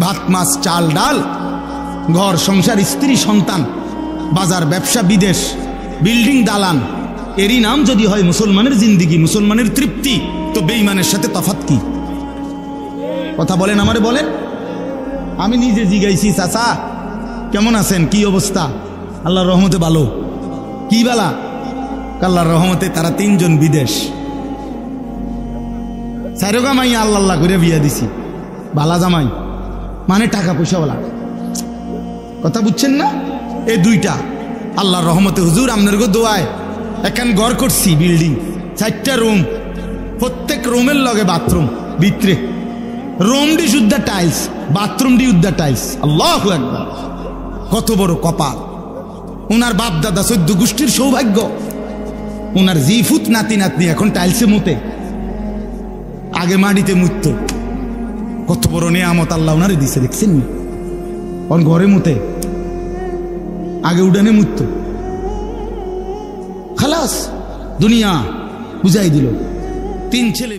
ভাত মাছ চাল ডাল, ঘর সংসার, স্ত্রী সন্তান, বাজার ব্যবসা, বিদেশ, বিল্ডিং দালান, এরই নাম যদি হয় মুসলমানের জিন্দিগি, মুসলমানের তৃপ্তি, তো বেঈমানের সাথে তফাৎ কি? কথা বলেন, আমারে বলেন। আমি নিজে জিগাইছি, চাচা কেমন আছেন, কি অবস্থা? আল্লাহর রহমতে ভালো। কি বালা? আল্লাহর রহমতে তারা 3 জন বিদেশ। চারোগা মাই আল্লাহ আল্লাহ করে বিয়া দিছি। বালা জামাই মানে টাকা পয়সাওয়ালা। কথা বুঝছেন না? এই 2টা আল্লাহর রহমতে। হুজুর আপনার গো দোয়ায় এখন ঘর করছি, বিল্ডিং, 4টা রুম, প্রত্যেক রুমের লগে বাথরুম, ভিতরে রুমডি শুদ্ধা টাইলস, বাথরুমডি উদ্ধা টাইলস। আল্লাহু আকবার! কত বড় কপাল! ওনার বাপ দাদা 14 গোষ্ঠীর সৌভাগ্য। ওনার জিফুত নাতি নাতনি এখন টাইলসে মুতে, আগে মাটিতে মুততো। কত বড় নিয়ামত আল্লাহ ওনারে দিছে, দেখছেন না? ওর ঘরে মুতে, আগে উডানে মুততো। খালাস, দুনিয়া বুঝাই দিল। 3 ছেলে।